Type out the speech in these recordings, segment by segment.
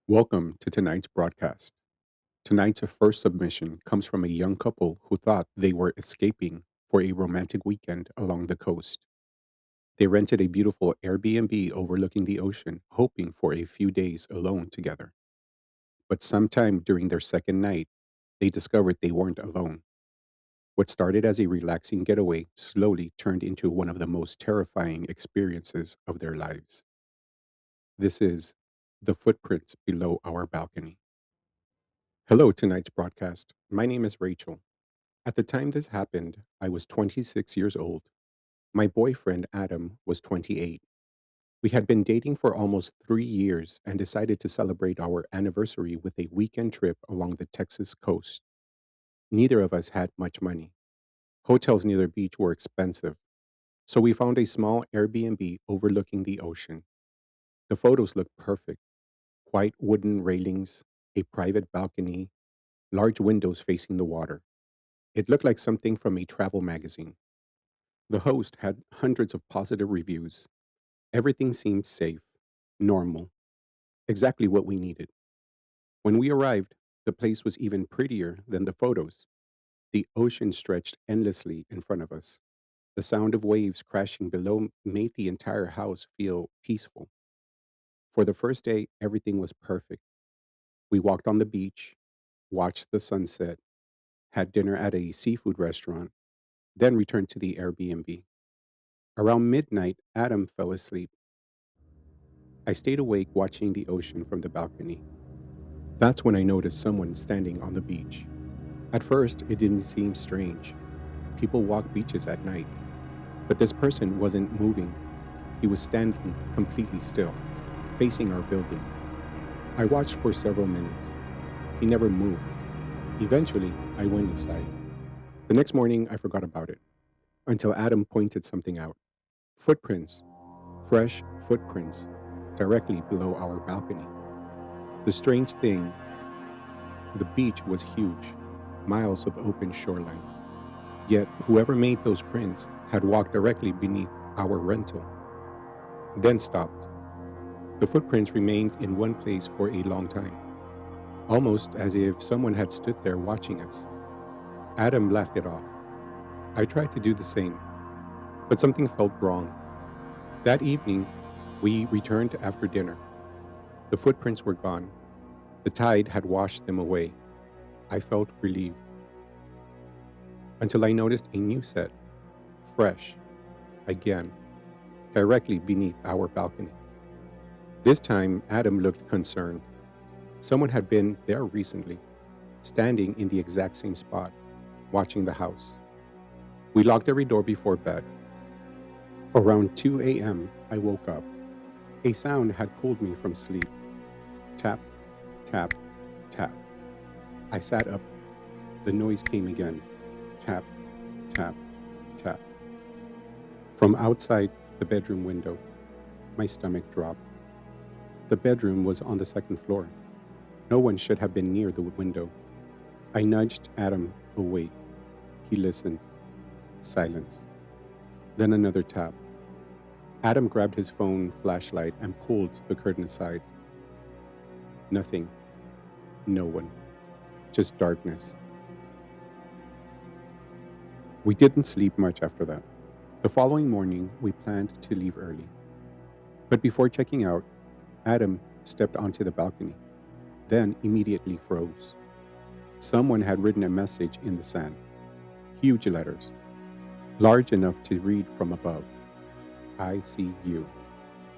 Welcome to tonight's broadcast. Tonight's first submission comes from a young couple who thought they were escaping for a romantic weekend along the coast. They rented a beautiful Airbnb overlooking the ocean, hoping for a few days alone together. But sometime during their second night, they discovered they weren't alone. What started as a relaxing getaway slowly turned into one of the most terrifying experiences of their lives. This is The Footprints Below Our Balcony. Hello, tonight's broadcast. My name is Rachel. At the time this happened, I was 26 years old. My boyfriend, Adam, was 28. We had been dating for almost 3 years and decided to celebrate our anniversary with a weekend trip along the Texas coast. Neither of us had much money. Hotels near the beach were expensive, so we found a small Airbnb overlooking the ocean. The photos looked perfect: white wooden railings, a private balcony, large windows facing the water. It looked like something from a travel magazine. The host had hundreds of positive reviews. Everything seemed safe, normal, exactly what we needed. When we arrived, the place was even prettier than the photos. The ocean stretched endlessly in front of us. The sound of waves crashing below made the entire house feel peaceful. For the first day, everything was perfect. We walked on the beach, watched the sunset, had dinner at a seafood restaurant, then returned to the Airbnb. Around midnight, Adam fell asleep. I stayed awake watching the ocean from the balcony. That's when I noticed someone standing on the beach. At first, it didn't seem strange. People walk beaches at night. But this person wasn't moving. He was standing completely still, facing our building. I watched for several minutes. He never moved. Eventually, I went inside. The next morning, I forgot about it until Adam pointed something out: footprints, fresh footprints, directly below our balcony. The strange thing, the beach was huge, miles of open shoreline. Yet, whoever made those prints had walked directly beneath our rental, then stopped. The footprints remained in one place for a long time, almost as if someone had stood there watching us. Adam laughed it off. I tried to do the same, but something felt wrong. That evening, we returned after dinner. The footprints were gone. The tide had washed them away. I felt relieved until I noticed a new set, fresh, again, directly beneath our balcony. This time, Adam looked concerned. Someone had been there recently, standing in the exact same spot, watching the house. We locked every door before bed. Around 2 a.m., I woke up. A sound had pulled me from sleep. Tap, tap, tap. I sat up. The noise came again. Tap, tap, tap. From outside the bedroom window, my stomach dropped. The bedroom was on the second floor. No one should have been near the window. I nudged Adam awake. He listened. Silence. Then another tap. Adam grabbed his phone flashlight and pulled the curtain aside. Nothing. No one. Just darkness. We didn't sleep much after that. The following morning, we planned to leave early. But before checking out, Adam stepped onto the balcony, then immediately froze. Someone had written a message in the sand, huge letters, large enough to read from above. I see you.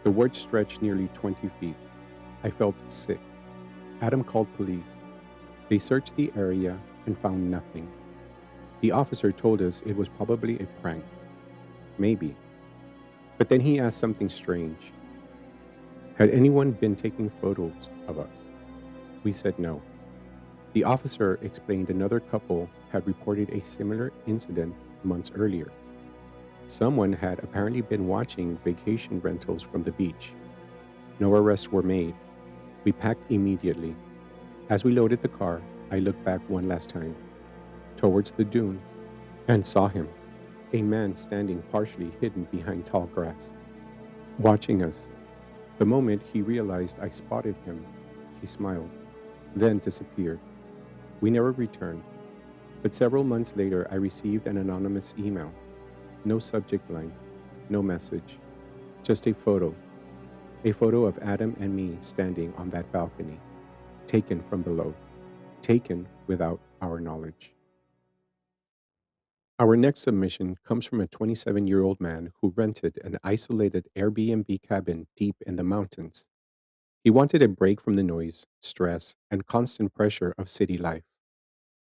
The words stretched nearly 20 feet. I felt sick. Adam called police. They searched the area and found nothing. The officer told us it was probably a prank. Maybe. But then he asked something strange. Had anyone been taking photos of us? We said no. The officer explained another couple had reported a similar incident months earlier. Someone had apparently been watching vacation rentals from the beach. No arrests were made. We packed immediately. As we loaded the car, I looked back one last time, towards the dunes, and saw him, a man standing partially hidden behind tall grass, watching us. The moment he realized I spotted him, He smiled, then disappeared. We never returned, but several months later, I received an anonymous email. No subject line, no message, just a photo. A photo of Adam and me standing on that balcony, taken from below, taken without our knowledge. Our next submission comes from a 27-year-old man who rented an isolated Airbnb cabin deep in the mountains. He wanted a break from the noise, stress, and constant pressure of city life.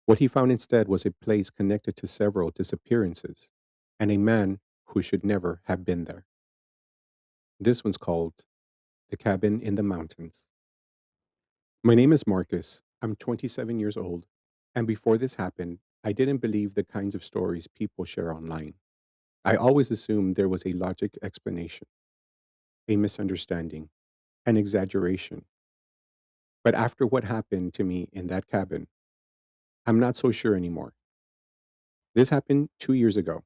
What he found instead was a place connected to several disappearances and a man who should never have been there. This one's called The Cabin in the Mountains. My name is Marcus. I'm 27 years old, and before this happened, I didn't believe the kinds of stories people share online. I always assumed there was a logic explanation, a misunderstanding, an exaggeration. But after what happened to me in that cabin, I'm not so sure anymore. This happened 2 years ago.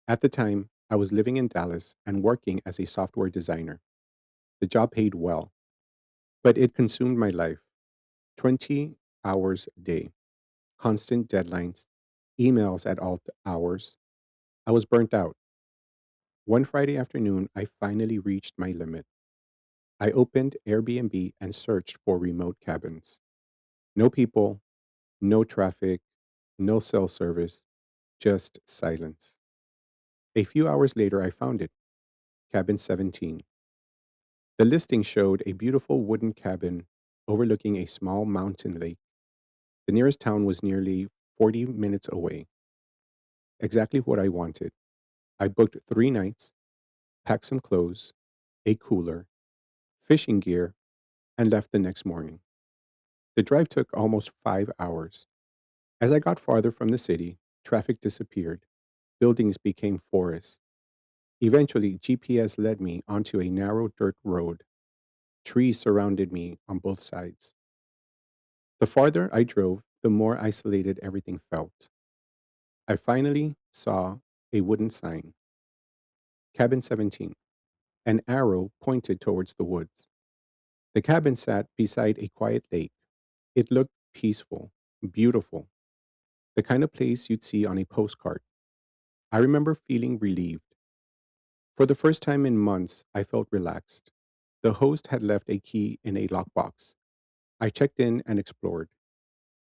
At the time, I was living in Dallas and working as a software designer. The job paid well, but it consumed my life. 20 hours a day, constant deadlines, emails at all hours. I was burnt out. One Friday afternoon, I finally reached my limit. I opened Airbnb and searched for remote cabins. No people, no traffic, no cell service, just silence. A few hours later, I found it, Cabin 17. The listing showed a beautiful wooden cabin overlooking a small mountain lake. The nearest town was nearly 40 minutes away. Exactly what I wanted. I booked 3 nights, packed some clothes, a cooler, fishing gear, and left the next morning. The drive took almost 5 hours. As I got farther from the city, traffic disappeared. Buildings became forests. Eventually, GPS led me onto a narrow dirt road. Trees surrounded me on both sides. The farther I drove, the more isolated everything felt. I finally saw a wooden sign, Cabin 17. An arrow pointed towards the woods. The cabin sat beside a quiet lake. It looked peaceful, beautiful, the kind of place you'd see on a postcard. I remember feeling relieved. For the first time in months, I felt relaxed. The host had left a key in a lockbox. I checked in and explored.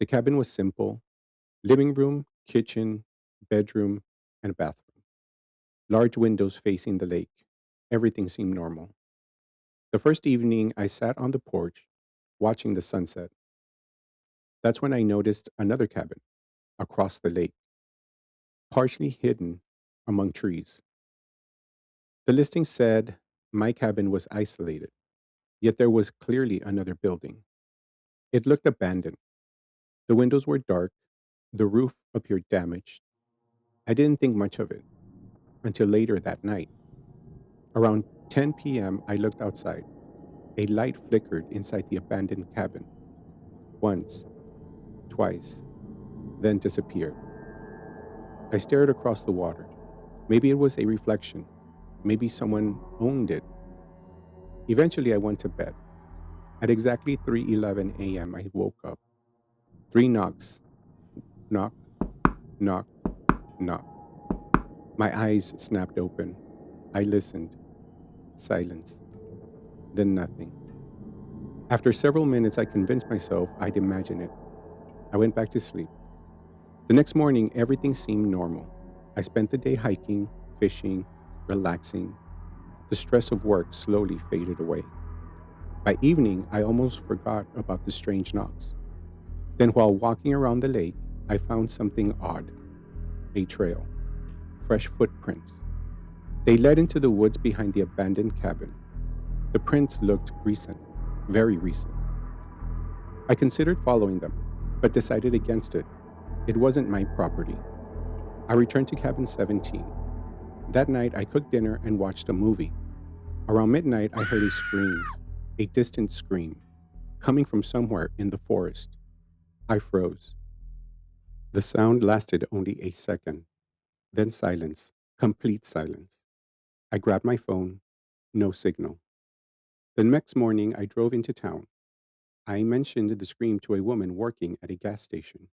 The cabin was simple: living room, kitchen, bedroom, and bathroom. Large windows facing the lake. Everything seemed normal. The first evening, I sat on the porch, watching the sunset. That's when I noticed another cabin across the lake, partially hidden among trees. The listing said my cabin was isolated, yet there was clearly another building. It looked abandoned. The windows were dark, the roof appeared damaged. I didn't think much of it until later that night. Around 10 p.m., I looked outside. A light flickered inside the abandoned cabin. Once, twice, then disappeared. I stared across the water. Maybe it was a reflection. Maybe someone owned it. Eventually, I went to bed. At exactly 3:11 a.m., I woke up. Three knocks. Knock, knock, knock. My eyes snapped open. I listened. Silence. Then nothing. After several minutes, I convinced myself I'd imagine it. I went back to sleep. The next morning, everything seemed normal. I spent the day hiking, fishing, relaxing. The stress of work slowly faded away. By evening, I almost forgot about the strange knocks. Then, while walking around the lake, I found something odd: a trail, fresh footprints. They led into the woods behind the abandoned cabin. The prints looked recent, very recent. I considered following them, but decided against it. It wasn't my property. I returned to cabin 17. That night, I cooked dinner and watched a movie. Around midnight, I heard a scream, a distant scream, coming from somewhere in the forest. I froze. The sound lasted only a second, then silence, complete silence. I grabbed my phone, no signal. The next morning, I drove into town. I mentioned the scream to a woman working at a gas station.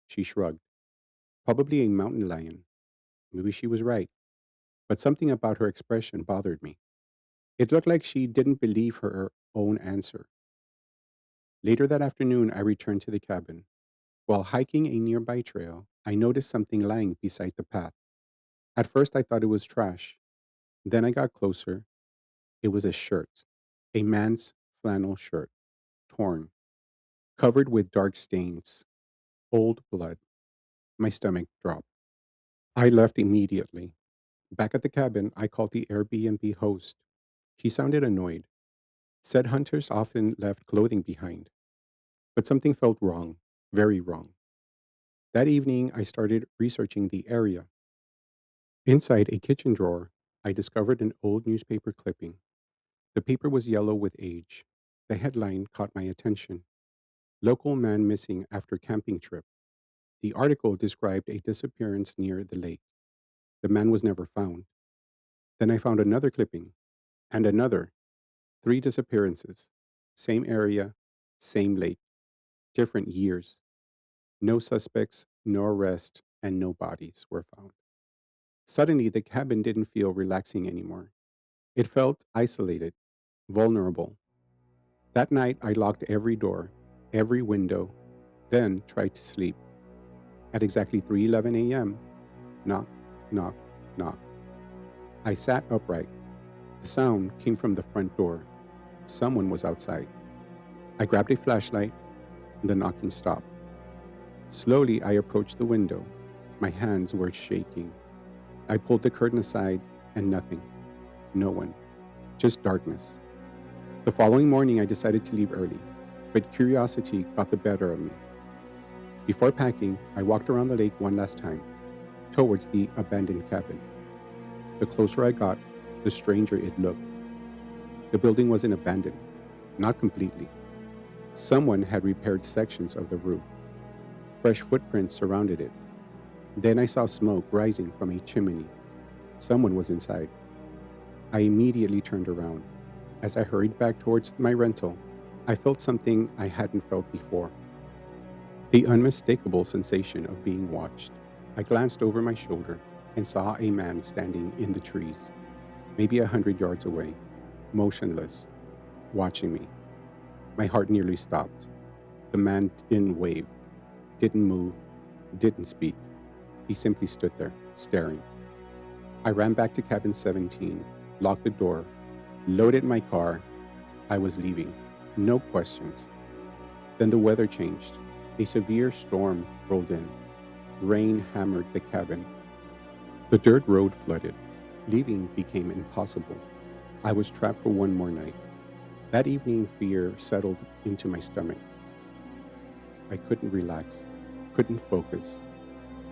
She shrugged. Probably a mountain lion. Maybe she was right, but something about her expression bothered me. It looked like she didn't believe her own answer. Later that afternoon, I returned to the cabin. While hiking a nearby trail, I noticed something lying beside the path. At first, I thought it was trash. Then I got closer. It was a shirt, a man's flannel shirt, torn, covered with dark stains, old blood. My stomach dropped. I left immediately. Back at the cabin, I called the Airbnb host. He sounded annoyed, said hunters often left clothing behind, but something felt wrong, very wrong. That evening, I started researching the area. Inside a kitchen drawer, I discovered an old newspaper clipping. The paper was yellow with age. The headline caught my attention: Local man missing after camping trip. The article described a disappearance near the lake. The man was never found. Then I found another clipping and another. Three disappearances. Same area, same lake, different years. No suspects, no arrest, and no bodies were found. Suddenly, the cabin didn't feel relaxing anymore. It felt isolated, vulnerable. That night, I locked every door, every window, then tried to sleep. At exactly 3:11 a.m., knock, knock, knock. I sat upright. The sound came from the front door. Someone was outside. I grabbed a flashlight. The knocking stopped. Slowly, I approached the window. My hands were shaking. I pulled the curtain aside and nothing. No one. Just darkness. The following morning, I decided to leave early, but curiosity got the better of me. Before packing, I walked around the lake one last time, towards the abandoned cabin. The closer I got, the stranger it looked. The building wasn't abandoned, not completely. Someone had repaired sections of the roof. Fresh footprints surrounded it. Then I saw smoke rising from a chimney. Someone was inside. I immediately turned around. As I hurried back towards my rental, I felt something I hadn't felt before: the unmistakable sensation of being watched. I glanced over my shoulder and saw a man standing in the trees, maybe 100 yards away, motionless, watching me. My heart nearly stopped. The man didn't wave, didn't move, didn't speak. He simply stood there, staring. I ran back to cabin 17, locked the door, loaded my car. I was leaving. No questions. Then the weather changed. A severe storm rolled in. Rain hammered the cabin. The dirt road flooded. Leaving became impossible. I was trapped for one more night. That evening, fear settled into my stomach. I couldn't relax, couldn't focus.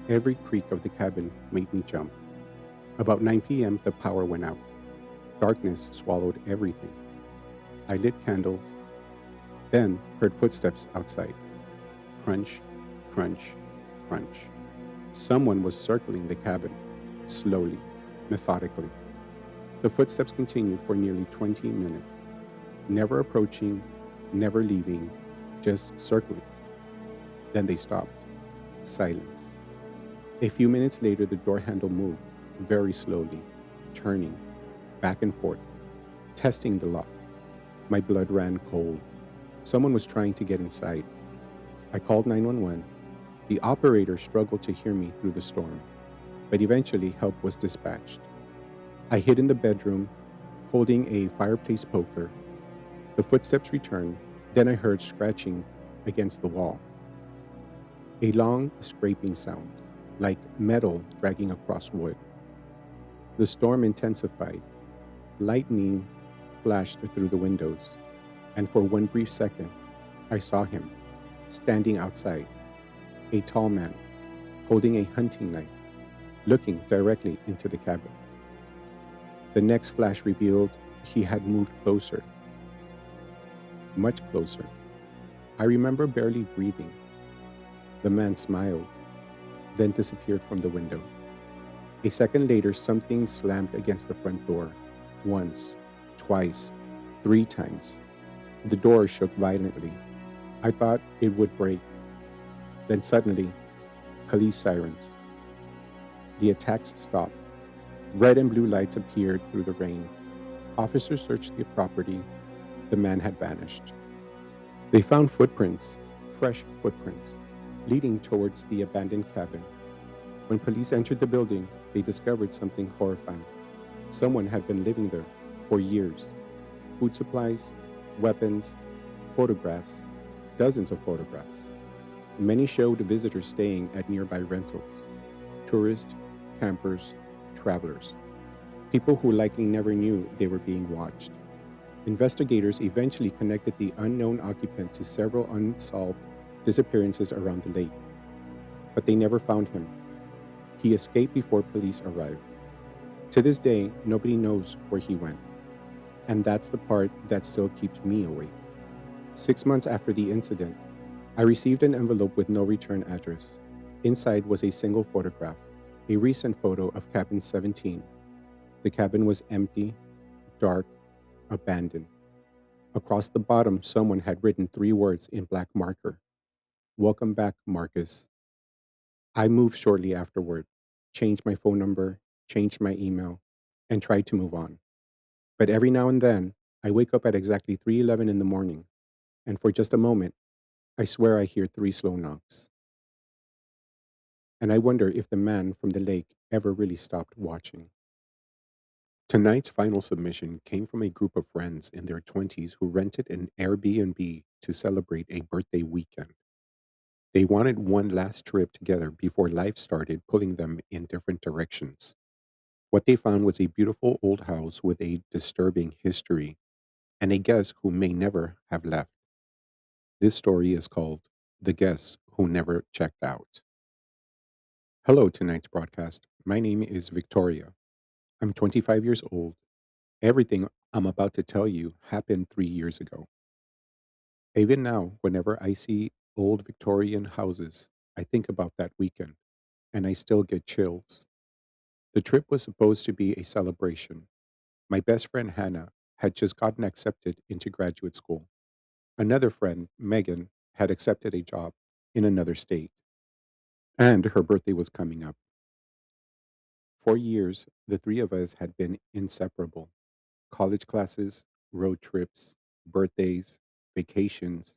Every creak of the cabin made me jump. About 9 p.m., the power went out. Darkness swallowed everything. I lit candles, then heard footsteps outside. Crunch, crunch, crunch. Someone was circling the cabin, slowly, methodically. The footsteps continued for nearly 20 minutes, never approaching, never leaving, just circling. Then they stopped. Silence. A few minutes later, the door handle moved, very slowly, turning, back and forth, testing the lock. My blood ran cold. Someone was trying to get inside. I called 911. The operator struggled to hear me through the storm, but eventually help was dispatched. I hid in the bedroom, holding a fireplace poker. The footsteps returned. Then I heard scratching against the wall. A long scraping sound, like metal dragging across wood. The storm intensified. Lightning flashed through the windows, and for one brief second, I saw him, standing outside, a tall man, holding a hunting knife, looking directly into the cabin. The next flash revealed he had moved closer, much closer. I remember barely breathing. The man smiled, then disappeared from the window. A second later, something slammed against the front door. Once, twice, 3 times. The door shook violently. I thought it would break. Then suddenly, police sirens. The attacks stopped. Red and blue lights appeared through the rain. Officers searched the property. The man had vanished. They found footprints, fresh footprints, leading towards the abandoned cabin. When police entered the building, they discovered something horrifying. Someone had been living there for years. Food supplies, weapons, photographs, dozens of photographs. Many showed visitors staying at nearby rentals, tourists, campers, travelers, people who likely never knew they were being watched. Investigators eventually connected the unknown occupant to several unsolved disappearances around the lake, but they never found him. He escaped before police arrived. To this day, nobody knows where he went, and that's the part that still keeps me awake. 6 months after the incident, I received an envelope with no return address. Inside was a single photograph, a recent photo of Cabin 17. The cabin was empty, dark, abandoned. Across the bottom, someone had written three words in black marker: "Welcome back, Marcus." I moved shortly afterward, changed my phone number, changed my email, and tried to move on. But every now and then, I wake up at exactly 3:11 in the morning, and for just a moment, I swear I hear three slow knocks. And I wonder if the man from the lake ever really stopped watching. Tonight's final submission came from a group of friends in their 20s who rented an Airbnb to celebrate a birthday weekend. They wanted one last trip together before life started pulling them in different directions. What they found was a beautiful old house with a disturbing history and a guest who may never have left. This story is called The Guest Who Never Checked Out. Hello, tonight's broadcast. My name is Victoria. I'm 25 years old. Everything I'm about to tell you happened 3 years ago. Even now, whenever I see old Victorian houses, I think about that weekend and I still get chills. The trip was supposed to be a celebration. My best friend Hannah had just gotten accepted into graduate school. Another friend, Megan, had accepted a job in another state, and her birthday was coming up. For years, the three of us had been inseparable: college classes, road trips, birthdays, vacations.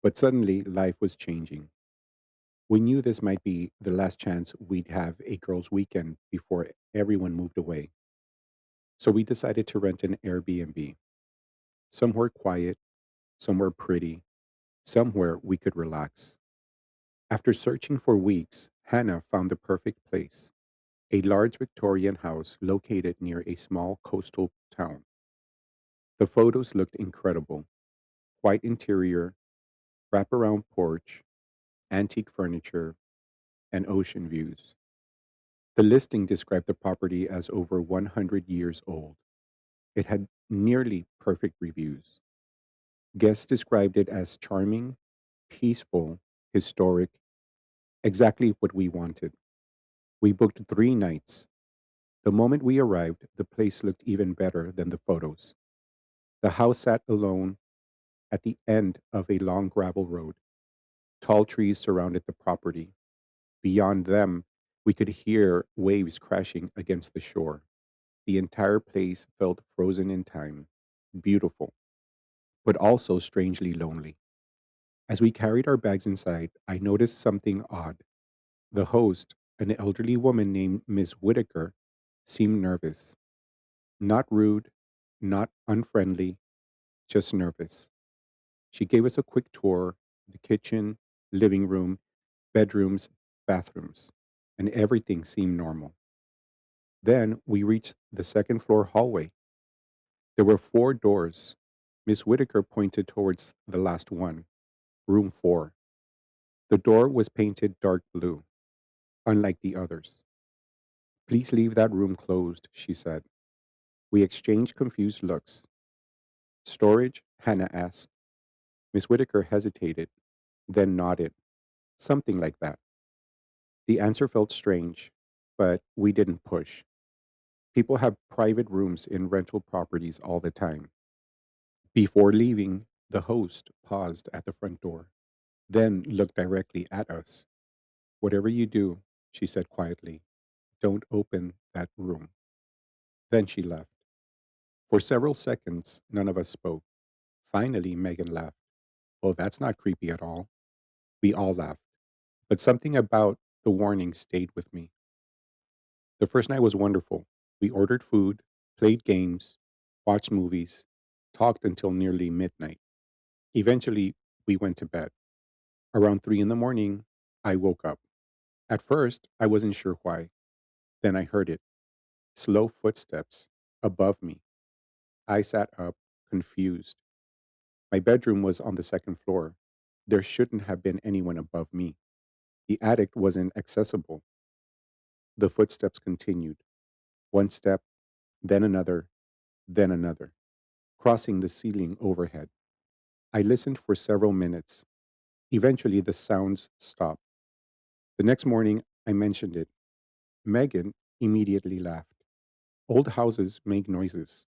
But suddenly, life was changing. We knew this might be the last chance we'd have a girls' weekend before everyone moved away. So we decided to rent an Airbnb, somewhere quiet, somewhere pretty, somewhere we could relax. After searching for weeks, Hannah found the perfect place: a large Victorian house located near a small coastal town. The photos looked incredible: white interior, wraparound porch, antique furniture, and ocean views. The listing described the property as over 100 years old. It had nearly perfect reviews. Guests described it as charming, peaceful, historic, exactly what we wanted. We booked 3 nights. The moment we arrived, the place looked even better than the photos. The house sat alone at the end of a long gravel road. Tall trees surrounded the property. Beyond them, we could hear waves crashing against the shore. The entire place felt frozen in time, beautiful, but also strangely lonely. As we carried our bags inside, I noticed something odd. The host, an elderly woman named Miss Whitaker, seemed nervous. Not rude, not unfriendly, just nervous. She gave us a quick tour: the kitchen, living room, bedrooms, bathrooms, and everything seemed normal. Then we reached the second floor hallway. There were four doors. Miss Whitaker pointed towards the last one, room 4. The door was painted dark blue, unlike the others. "Please leave that room closed," she said. We exchanged confused looks. "Storage?" Hannah asked. Miss Whitaker hesitated, then nodded, something like that. The answer felt strange, but we didn't push. People have private rooms in rental properties all the time. Before leaving, The host paused at the front door, then looked directly at us. Whatever you do, she said quietly, don't open that room. Then she left. For several seconds, none of us spoke. Finally, Megan laughed. Well, that's not creepy at all. We all laughed. But something about the warning stayed with me. The first night was wonderful. We ordered food, played games, watched movies, talked until nearly midnight. Eventually, we went to bed. Around 3 in the morning, I woke up. At first, I wasn't sure why. Then I heard it slow footsteps above me. I sat up, confused. My bedroom was on the second floor. There shouldn't have been anyone above me. The attic wasn't accessible. The footsteps continued. One step, then another, then another, crossing the ceiling overhead. I listened for several minutes. Eventually, the sounds stopped. The next morning, I mentioned it. Megan immediately laughed. Old houses make noises.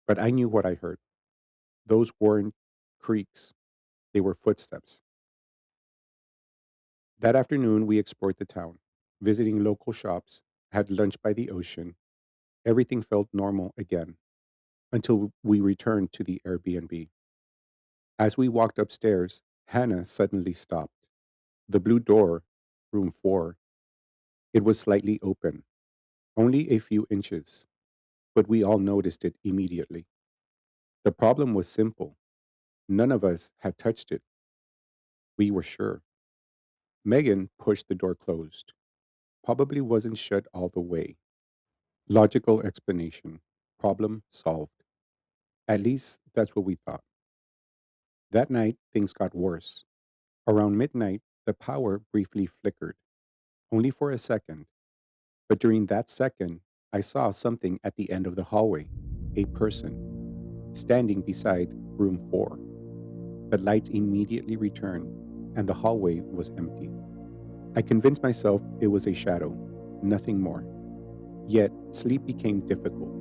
But I knew what I heard. Those weren't creaks, they were footsteps. That afternoon, we explored the town, visiting local shops, had lunch by the ocean. Everything felt normal again until we returned to the Airbnb. As we walked upstairs, Hannah suddenly stopped. The blue door, room 4, it was slightly open, only a few inches, but we all noticed it immediately. The problem was simple. None of us had touched it. We were sure. Megan pushed the door closed. Probably wasn't shut all the way. Logical explanation. Problem solved. At least that's what we thought. That night, things got worse. Around midnight, the power briefly flickered, only for a second. But during that second, I saw something at the end of the hallway a person standing beside room 4. The lights immediately returned, and the hallway was empty. I convinced myself it was a shadow, nothing more. Yet, sleep became difficult.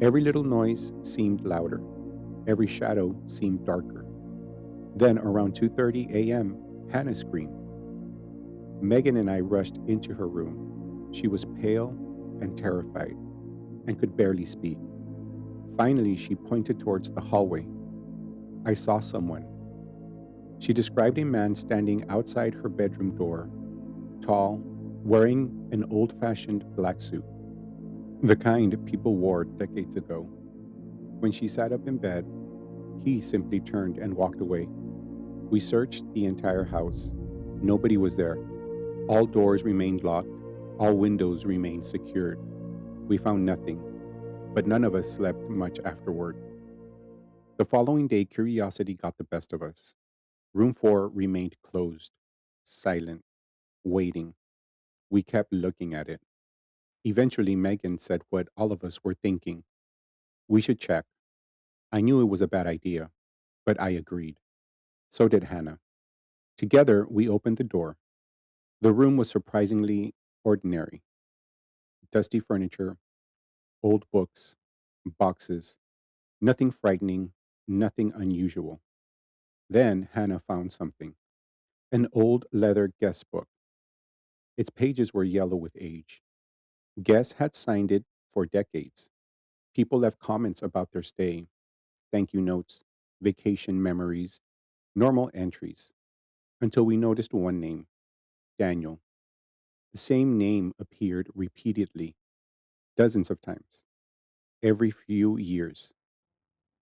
Every little noise seemed louder. Every shadow seemed darker. Then, around 2:30 a.m., Hannah screamed. Megan and I rushed into her room. She was pale and terrified and could barely speak. Finally, she pointed towards the hallway. I saw someone. She described a man standing outside her bedroom door, tall, wearing an old fashioned black suit, the kind people wore decades ago. When she sat up in bed, he simply turned and walked away. We searched the entire house. Nobody was there. All doors remained locked. All windows remained secured. We found nothing, but none of us slept much afterward. The following day, curiosity got the best of us. Room 4 remained closed, silent, waiting. We kept looking at it. Eventually, Megan said what all of us were thinking. We should check. I knew it was a bad idea, but I agreed. So did Hannah. Together, we opened the door. The room was surprisingly ordinary. Dusty furniture, old books, boxes, nothing frightening, nothing unusual. Then Hannah found something an old leather guest book. Its pages were yellow with age. Guests had signed it for decades. People left comments about their stay, thank you notes, vacation memories, normal entries, until we noticed one name Daniel. The same name appeared repeatedly, dozens of times, every few years.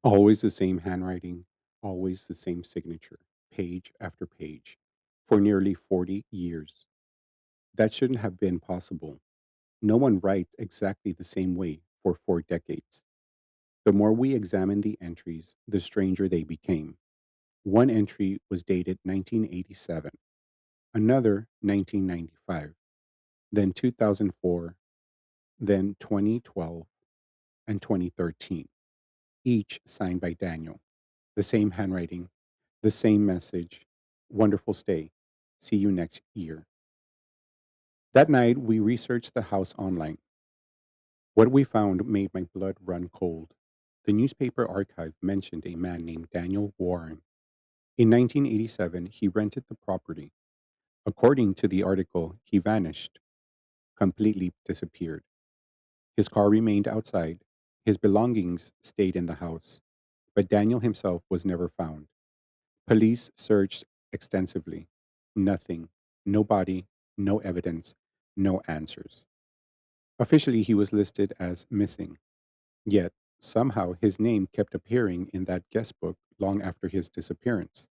Always the same handwriting, always the same signature, page after page, for nearly 40 years. That shouldn't have been possible. No one writes exactly the same way for 4 decades. The more we examined the entries, the stranger they became. One entry was dated 1987, another 1995, then 2004, then 2012, and 2013, each signed by Daniel. The same handwriting, the same message. Wonderful stay. See you next year. That night, we researched the house online. What we found made my blood run cold. The newspaper archive mentioned a man named Daniel Warren. In 1987, he rented the property. According to the article, he vanished, completely disappeared. His car remained outside. His belongings stayed in the house, but Daniel himself was never found. Police searched extensively. Nothing. No body, no evidence, no answers. Officially, he was listed as missing. Yet, somehow, his name kept appearing in that guest book long after his disappearance.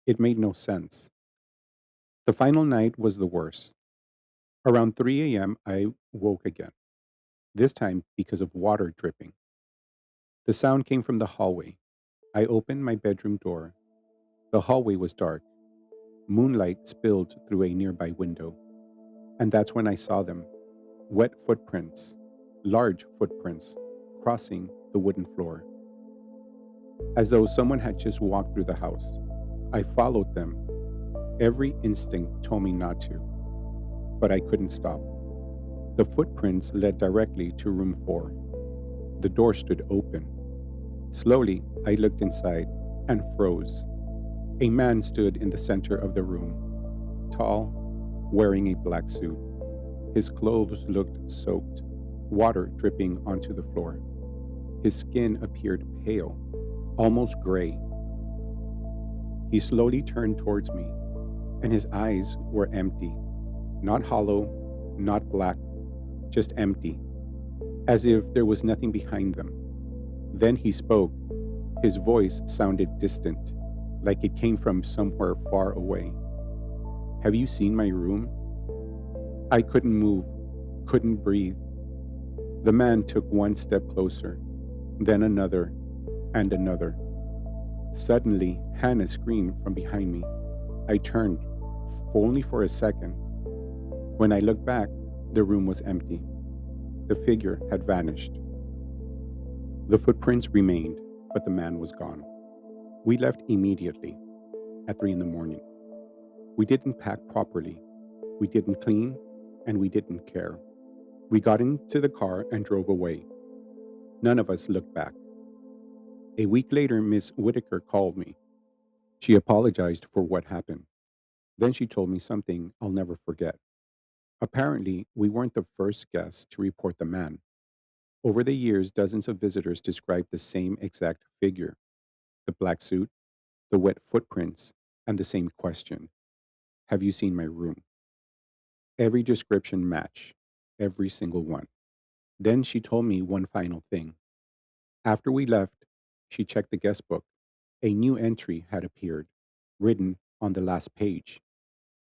It made no sense. The final night was the worst. Around 3 a.m., I woke again, this time because of water dripping. The sound came from the hallway. I opened my bedroom door. The hallway was dark. Moonlight spilled through a nearby window. And that's when I saw them, wet footprints, large footprints, crossing the wooden floor, as though someone had just walked through the house. I followed them. Every instinct told me not to, but I couldn't stop. The footprints led directly to room 4. The door stood open. Slowly, I looked inside and froze. A man stood in the center of the room, tall, wearing a black suit. His clothes looked soaked, water dripping onto the floor. His skin appeared pale, almost gray. He slowly turned towards me, and his eyes were empty, not hollow, not black, just empty, as if there was nothing behind them. Then he spoke. His voice sounded distant, like it came from somewhere far away. "Have you seen my room?" I couldn't move, couldn't breathe. The man took one step closer, then another, and another. Suddenly, Hannah screamed from behind me. I turned, only for a second. When I looked back, the room was empty. The figure had vanished. The footprints remained, but the man was gone. We left immediately, at 3 in the morning. We didn't pack properly. We didn't clean, and we didn't care. We got into the car and drove away. None of us looked back. A week later, Miss Whitaker called me. She apologized for what happened. Then she told me something I'll never forget. Apparently, we weren't the first guests to report the man. Over the years, dozens of visitors described the same exact figure: the black suit, the wet footprints, and the same question: "Have you seen my room?" Every description matched, every single one. Then she told me one final thing. After we left, she checked the guest book. A new entry had appeared, written on the last page,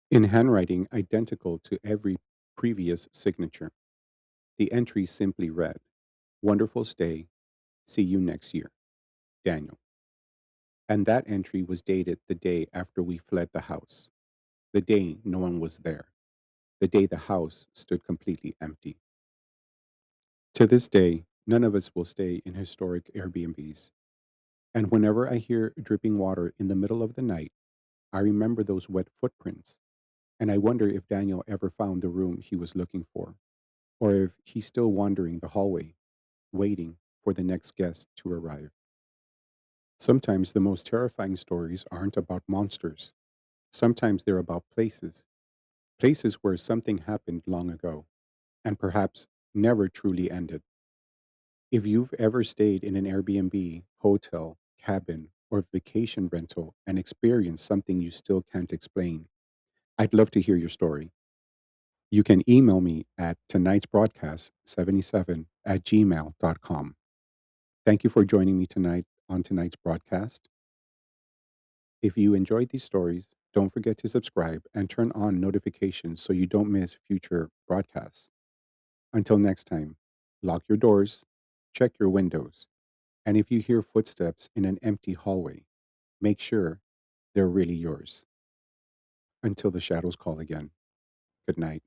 in handwriting identical to every previous signature. The entry simply read, "Wonderful stay. See you next year. Daniel." And that entry was dated the day after we fled the house, the day no one was there, the day the house stood completely empty. To this day, none of us will stay in historic Airbnbs. And whenever I hear dripping water in the middle of the night, I remember those wet footprints, and I wonder if Daniel ever found the room he was looking for, or if he's still wandering the hallway, waiting for the next guest to arrive. Sometimes the most terrifying stories aren't about monsters. Sometimes they're about places, places where something happened long ago, and perhaps never truly ended. If you've ever stayed in an Airbnb, hotel, cabin, or vacation rental and experienced something you still can't explain, I'd love to hear your story. You can email me at tonightsbroadcast77@gmail.com. Thank you for joining me tonight on tonight's broadcast. If you enjoyed these stories, don't forget to subscribe and turn on notifications so you don't miss future broadcasts. Until next time, lock your doors, check your windows, and if you hear footsteps in an empty hallway, make sure they're really yours. Until the shadows call again. Good night.